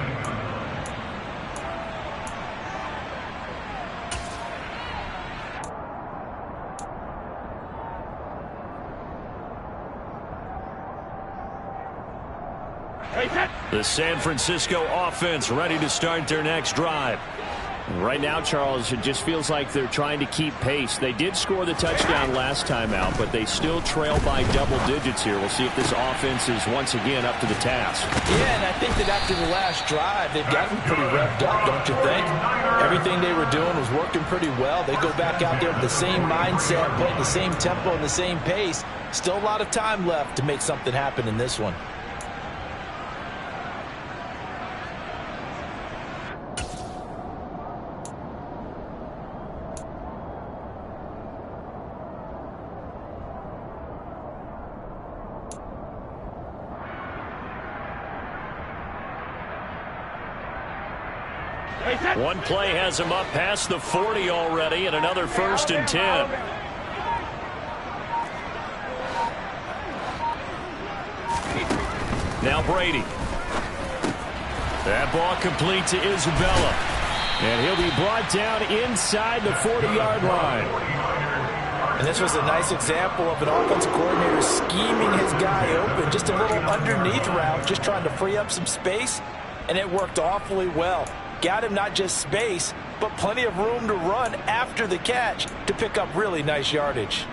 The San Francisco offense ready to start their next drive. Right now, Charles, it just feels like they're trying to keep pace. They did score the touchdown last time out, but they still trail by double digits here. We'll see if this offense is once again up to the task. Yeah, and I think that after the last drive, they've gotten pretty revved up, don't you think? Everything they were doing was working pretty well. They go back out there with the same mindset, playing the same tempo and the same pace. Still a lot of time left to make something happen in this one. One play has him up past the 40 already, and another 1st and 10. Now Brady. That ball complete to Isabella. And he'll be brought down inside the 40-yard line. And this was a nice example of an offensive coordinator scheming his guy open. Just a little underneath route, just trying to free up some space, and it worked awfully well. got him not just space, but plenty of room to run after the catch to pick up really nice yardage.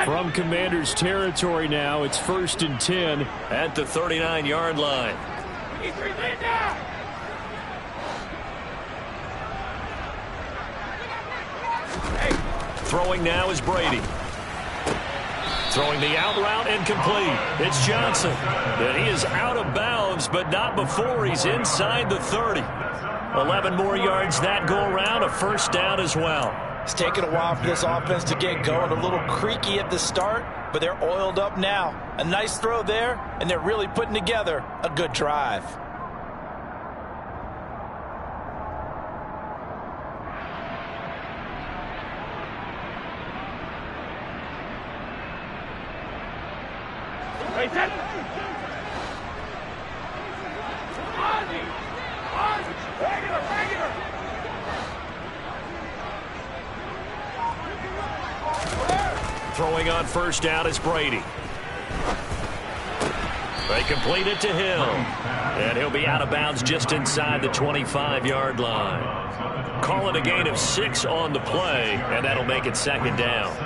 From Commanders territory now, it's 1st and 10 at the 39-yard line. Throwing now is Brady. Throwing the out route and complete. It's Johnson. And he is out of bounds, but not before he's inside the 30. 11 more yards that go around, a first down as well. It's taken a while for this offense to get going. A little creaky at the start, but they're oiled up now. A nice throw there, and they're really putting together a good drive. Throwing on first down is Brady. They complete it to Hill. And he'll be out of bounds just inside the 25-yard line. Call it a gain of 6 on the play, and that'll make it 2nd down.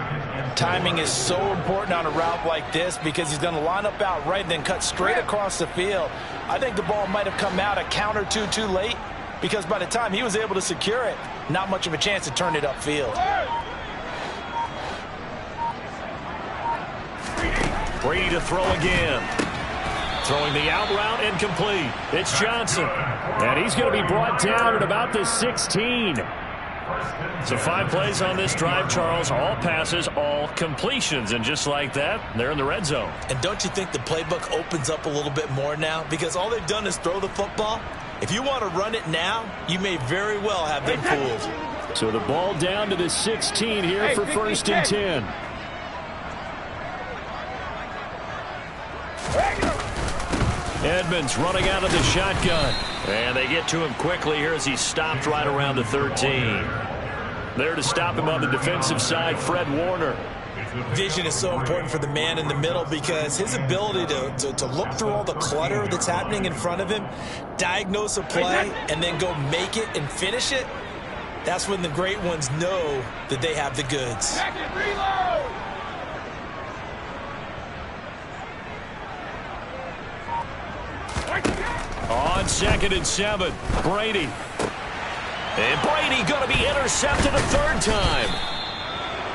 Timing is so important on a route like this because he's going to line up out right and then cut straight across the field. I think the ball might have come out a count or two too late because by the time he was able to secure it, not much of a chance to turn it upfield. Brady to throw again. Throwing the out route and complete. It's Johnson. And he's going to be brought down at about the 16. So 5 plays on this drive, Charles. All passes, all completions. And just like that, they're in the red zone. And don't you think the playbook opens up a little bit more now? Because all they've done is throw the football. If you want to run it now, you may very well have them fooled. So the ball down to the 16 here for 1st and 10. Edmonds running out of the shotgun. And they get to him quickly here as he's stopped right around the 13. There to stop him on the defensive side, Fred Warner. Vision is so important for the man in the middle because his ability to look through all the clutter that's happening in front of him, diagnose a play, and then go make it and finish it, that's when the great ones know that they have the goods. On 2nd and 7, Brady. And Brady going to be intercepted a 3rd time.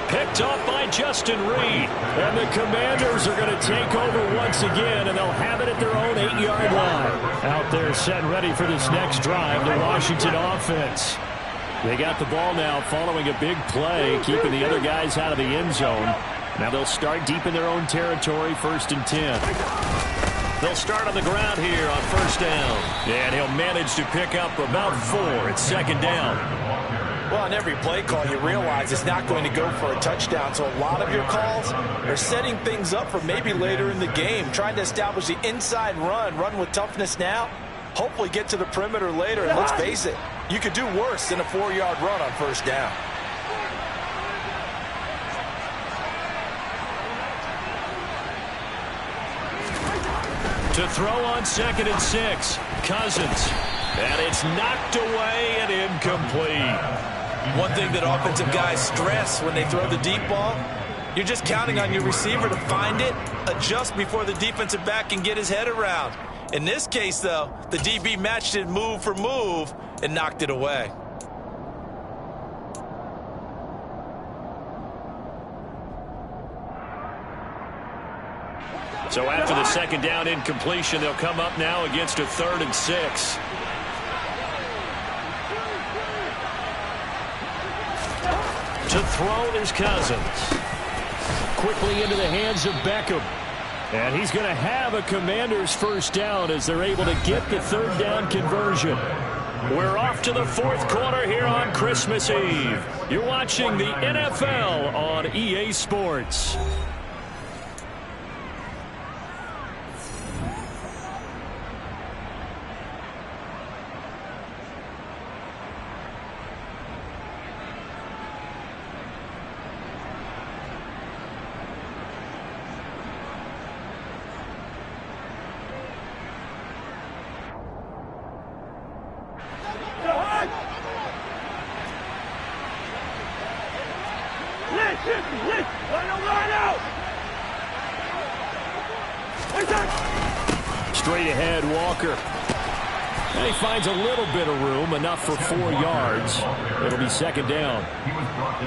Picked off by Justin Reed. And the Commanders are going to take over once again, and they'll have it at their own 8-yard line. Out there set ready for this next drive, the Washington offense. They got the ball now following a big play, keeping the other guys out of the end zone. Now they'll start deep in their own territory, 1st and 10. They'll start on the ground here on 1st down. And he'll manage to pick up about 4. It's 2nd down. Well, on every play call, you realize it's not going to go for a touchdown. So a lot of your calls are setting things up for maybe later in the game, trying to establish the inside run with toughness now, hopefully get to the perimeter later. And let's face it, you could do worse than a 4-yard run on 1st down. To throw on 2nd and 6, Cousins. And it's knocked away and incomplete. One thing that offensive guys stress when they throw the deep ball, you're just counting on your receiver to find it, adjust before the defensive back can get his head around. In this case, though, the DB matched it move for move and knocked it away. So after the 2nd down incompletion, they'll come up now against a 3rd and 6. To throw is Cousins. Quickly into the hands of Beckham. And he's going to have a Commanders 1st down as they're able to get the 3rd down conversion. We're off to the 4th quarter here on Christmas Eve. You're watching the NFL on EA Sports. Straight ahead, Walker. And he finds a little bit of room, enough for 4 yards. It'll be second down.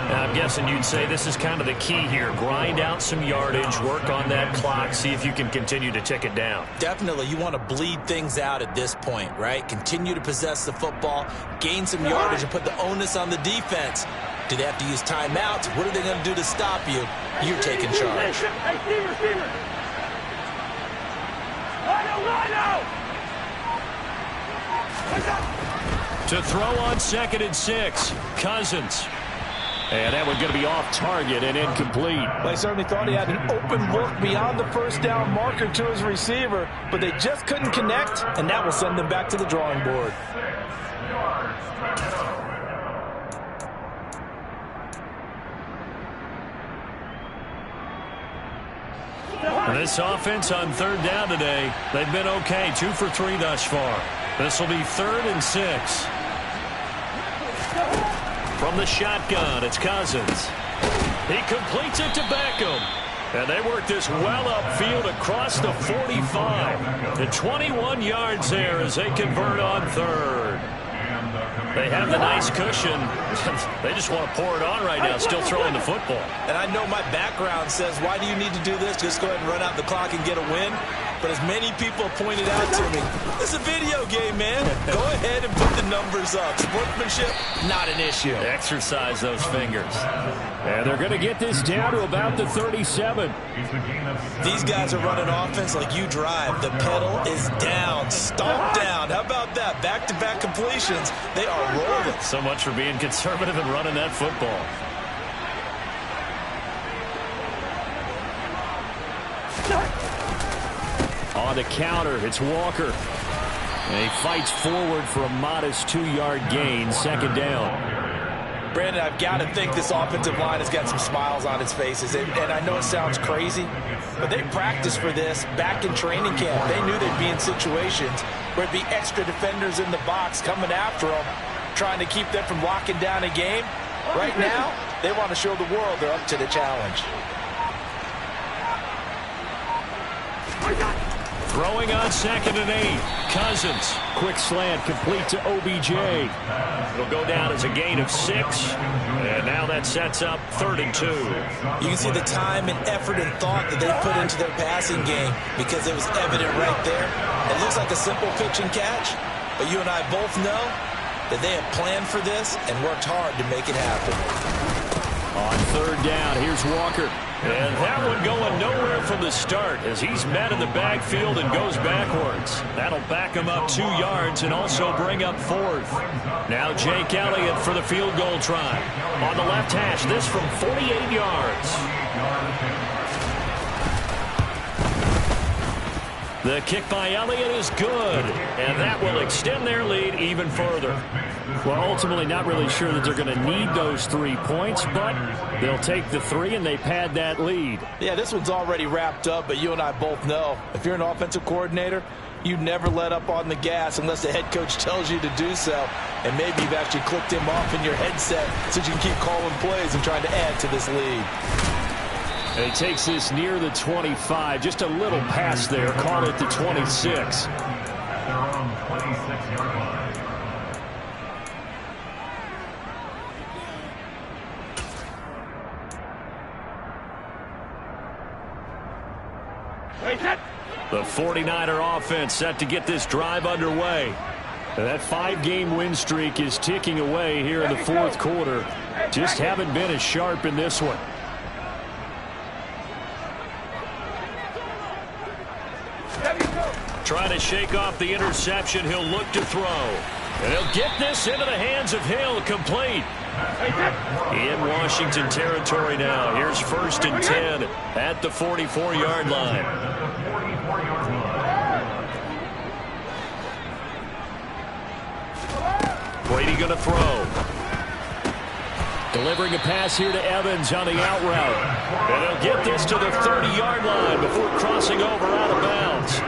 Now, I'm guessing you'd say this is kind of the key here. Grind out some yardage, work on that clock, see if you can continue to tick it down. Definitely, you want to bleed things out at this point, right? Continue to possess the football, gain some yardage, and put the onus on the defense. Do they have to use timeouts? What are they going to do to stop you? You're taking charge. Hey, receiver. Line out. To throw on 2nd and 6, Cousins. And that one's going to be off target and incomplete. They certainly thought he had an open look beyond the first down marker to his receiver, but they just couldn't connect, and that will send them back to the drawing board. This offense on 3rd down today, they've been okay, 2 for 3 thus far. This will be 3rd and 6. From the shotgun, it's Cousins. He completes it to Beckham. And they work this well upfield across the 45. And 21 yards there as they convert on 3rd. They have the nice cushion. They just want to pour it on right now, still throwing the football. And I know my background says, why do you need to do this? Just go ahead and run out the clock and get a win. But as many people pointed out to me, it's a video game, man. Go ahead and put the numbers up. Sportsmanship, not an issue. Exercise those fingers. And they're going to get this down to about the 37. These guys are running offense like you drive. The pedal is down, stomp down. How about that? Back-to-back completions. They are rolling. So much for being conservative and running that football. On the counter, it's Walker. And he fights forward for a modest 2-yard gain, second down. Brandon, I've got to think this offensive line has got some smiles on its faces. And I know it sounds crazy, but they practiced for this back in training camp. They knew they'd be in situations where it'd be extra defenders in the box coming after them, trying to keep them from locking down a game. Right now, they want to show the world they're up to the challenge. Throwing on 2nd and 8. Cousins. Quick slant complete to OBJ. It'll go down as a gain of 6. And now that sets up 3rd and 2. You can see the time and effort and thought that they put into their passing game because it was evident right there. It looks like a simple pitch and catch, but you and I both know that they have planned for this and worked hard to make it happen. On 3rd down, here's Walker. And that one going nowhere from the start as he's met in the backfield and goes backwards. That'll back him up 2 yards and also bring up 4th. Now Jake Elliott for the field goal try. On the left hash, this from 48 yards. The kick by Elliott is good, and that will extend their lead even further. Well, ultimately not really sure that they're going to need those 3 points, but they'll take the 3 and they pad that lead. Yeah, this one's already wrapped up, but you and I both know if you're an offensive coordinator, you never let up on the gas unless the head coach tells you to do so. And maybe you've actually clicked him off in your headset so you can keep calling plays and trying to add to this lead. And he takes this near the 25, just a little past there, caught at the 26. Their own 26-yard line. The 49er offense set to get this drive underway. And that 5-game win streak is ticking away here in the 4th quarter. Just haven't been as sharp in this one. Trying to shake off the interception. He'll look to throw. And he'll get this into the hands of Hill, complete. In Washington territory now. Here's 1st and 10 at the 44-yard line. Brady going to throw. Delivering a pass here to Evans on the out route. And he'll get this to the 30-yard line before crossing over out of bounds.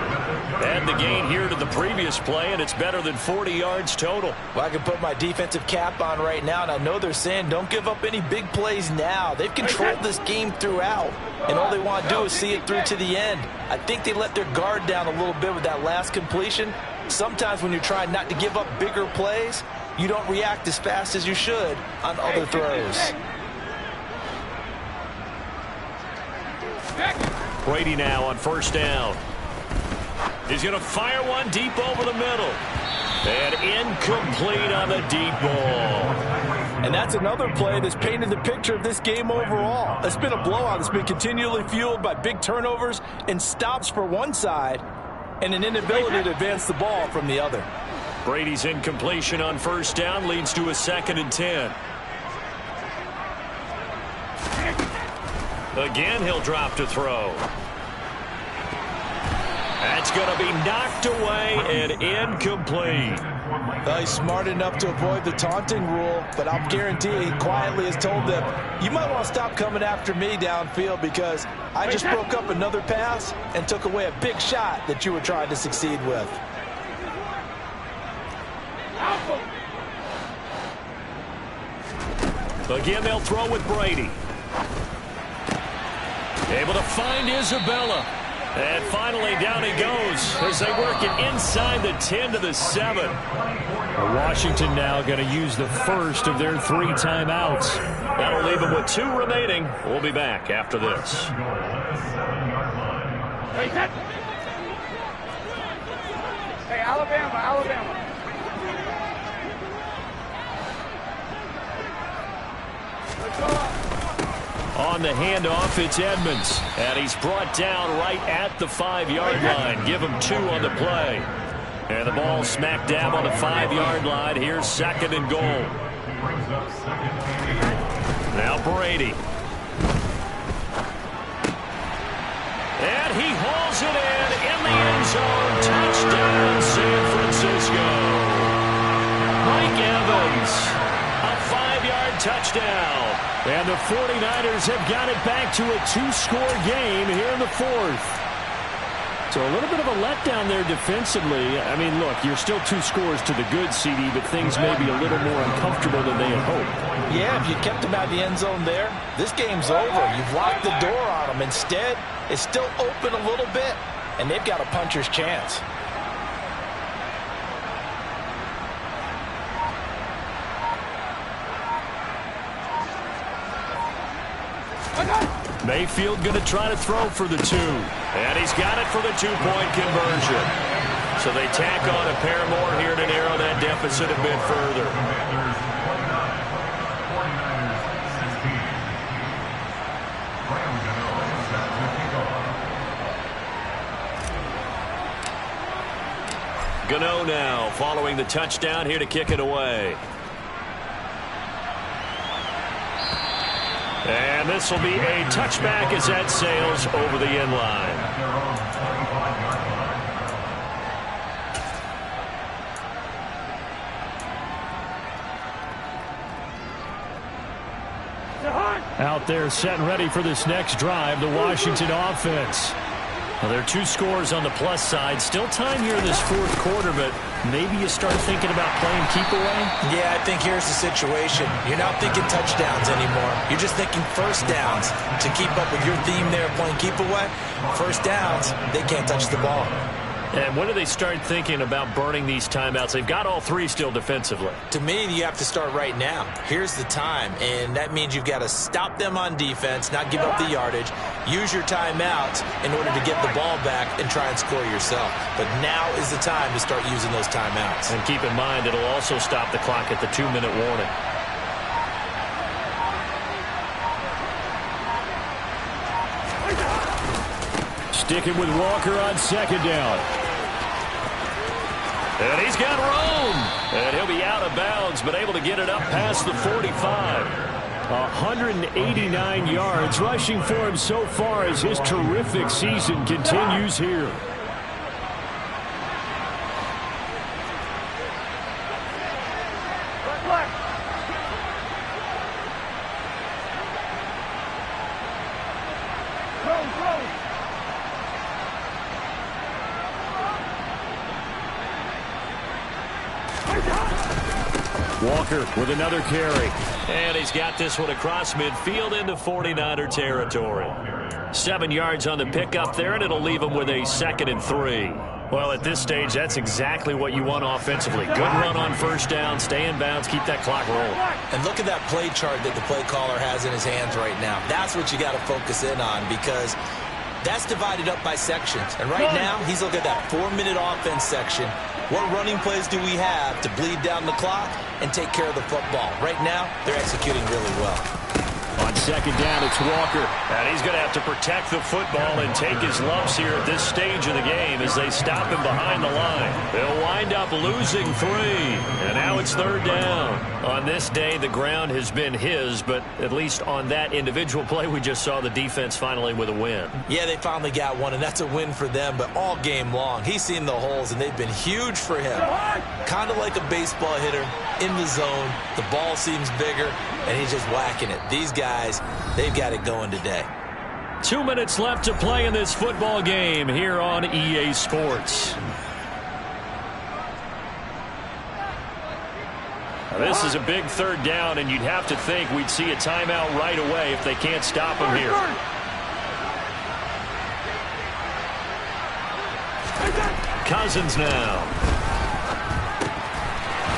Add the gain here to the previous play, and it's better than 40 yards total. Well, I can put my defensive cap on right now, and I know they're saying don't give up any big plays now. They've controlled this game throughout, and all they want to do is see it through to the end. I think they let their guard down a little bit with that last completion. Sometimes when you're trying not to give up bigger plays, you don't react as fast as you should on other throws. Brady now on first down. He's going to fire one deep over the middle. And incomplete on the deep ball. And that's another play that's painted the picture of this game overall. It's been a blowout. It's been continually fueled by big turnovers and stops for one side and an inability to advance the ball from the other. Brady's incompletion on first down leads to a 2nd and 10. Again, he'll drop to throw. That's going to be knocked away and incomplete. Well, he's smart enough to avoid the taunting rule, but I'll guarantee he quietly has told them, you might want to stop coming after me downfield because I just broke up another pass and took away a big shot that you were trying to succeed with. Again, they'll throw with Brady. Able to find Isabella. And finally, down he goes as they work it inside the 10 to the 7. Washington now going to use the first of their 3 timeouts. That'll leave them with 2 remaining. We'll be back after this. Hey, Alabama. On the handoff, it's Edmonds. And he's brought down right at the 5-yard line. Give him 2 on the play. And the ball smack dab on the 5-yard line. Here's 2nd and goal. Now Brady. And he hauls it in the end zone. Touchdown, San Francisco. Mike Evans. A 5-yard touchdown. And the 49ers have got it back to a 2-score game here in the 4th. So a little bit of a letdown there defensively. I mean, look, you're still 2 scores to the good, CD, but things may be a little more uncomfortable than they had hoped. Yeah, if you kept them out of the end zone there, this game's over. You've locked the door on them. Instead, it's still open a little bit, and they've got a puncher's chance. Mayfield going to try to throw for the 2. And he's got it for the 2-point conversion. So they tack on a pair more here to narrow that deficit a bit further. Gano now following the touchdown here to kick it away. And this will be a touchback as that sails over the end line. Out there set and ready for this next drive, the Washington offense. Well, there are 2 scores on the plus side. Still time here in this 4th quarter, but maybe you start thinking about playing keep away? Yeah, I think here's the situation. You're not thinking touchdowns anymore. You're just thinking first downs. To keep up with your theme there playing keep away, first downs, they can't touch the ball. And when do they start thinking about burning these timeouts? They've got all 3 still defensively. To me, you have to start right now. Here's the time, and that means you've got to stop them on defense, not give up the yardage, use your timeouts in order to get the ball back and try and score yourself. But now is the time to start using those timeouts. And keep in mind, it'll also stop the clock at the 2-minute warning. Sticking with Walker on 2nd down. And he's got room. And he'll be out of bounds, but able to get it up past the 45. 189 yards rushing for him so far as his terrific season continues here. Walker with another carry. And he's got this one across midfield into 49er territory. 7 yards on the pickup there, and it'll leave him with a 2nd and 3. Well, at this stage, that's exactly what you want offensively. Good run on first down, stay in bounds, keep that clock rolling. And look at that play chart that the play caller has in his hands right now. That's what you got to focus in on, because that's divided up by sections. And right now, he's looking at that 4-minute offense section. What running plays do we have to bleed down the clock and take care of the football? Right now, they're executing really well. On 2nd down, it's Walker. And he's going to have to protect the football and take his lumps here at this stage of the game as they stop him behind the line. They'll wind up losing 3. And now it's 3rd down. On this day, the ground has been his, but at least on that individual play, we just saw the defense finally with a win. Yeah, they finally got one, and that's a win for them, but all game long, he's seen the holes, and they've been huge for him. Kind of like a baseball hitter in the zone. The ball seems bigger, and he's just whacking it. These guys, they've got it going today. 2 minutes left to play in this football game here on EA Sports. Now, this is a big 3rd down, and you'd have to think we'd see a timeout right away if they can't stop him here. Cousins now.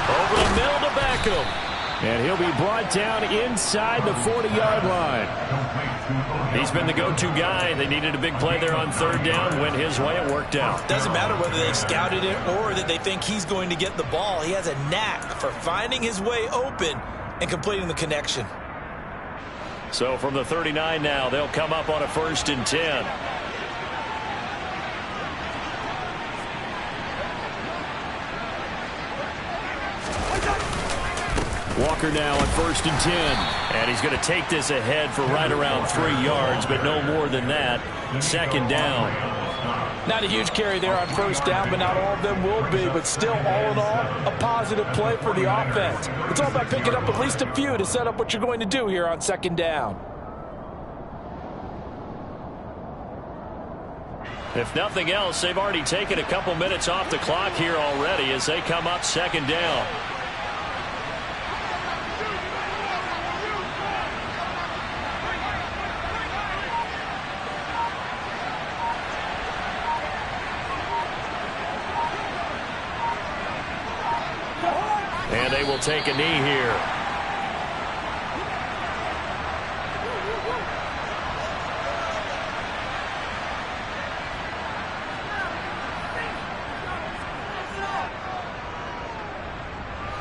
Over the middle to Beckham. And he'll be brought down inside the 40-yard line. He's been the go-to guy. They needed a big play there on 3rd down. Went his way. It worked out. Doesn't matter whether they've scouted it or that they think he's going to get the ball. He has a knack for finding his way open and completing the connection. So from the 39 now, they'll come up on a 1st and 10. Walker now on 1st and 10. And he's going to take this ahead for right around 3 yards, but no more than that. 2nd down. Not a huge carry there on 1st down, but not all of them will be. But still, all in all, a positive play for the offense. It's all about picking up at least a few to set up what you're going to do here on 2nd down. If nothing else, they've already taken a couple minutes off the clock here already as they come up 2nd down. And they will take a knee here.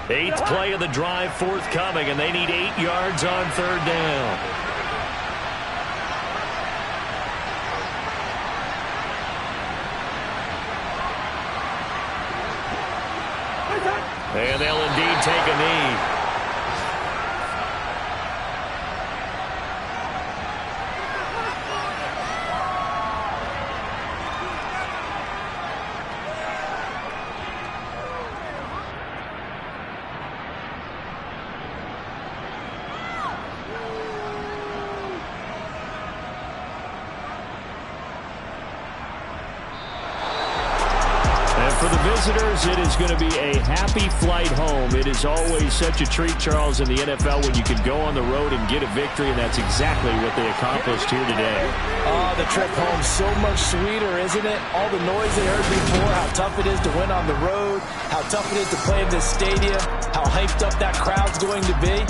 Eighth play of the drive forthcoming, and they need 8 yards on 3rd down. And they'll indeed take a knee. For the visitors, it is going to be a happy flight home. It is always such a treat, Charles, in the NFL when you can go on the road and get a victory, and that's exactly what they accomplished here today. Oh, the trip home so much sweeter, isn't it? All the noise they heard before, how tough it is to win on the road, how tough it is to play in this stadium, how hyped up that crowd's going to be.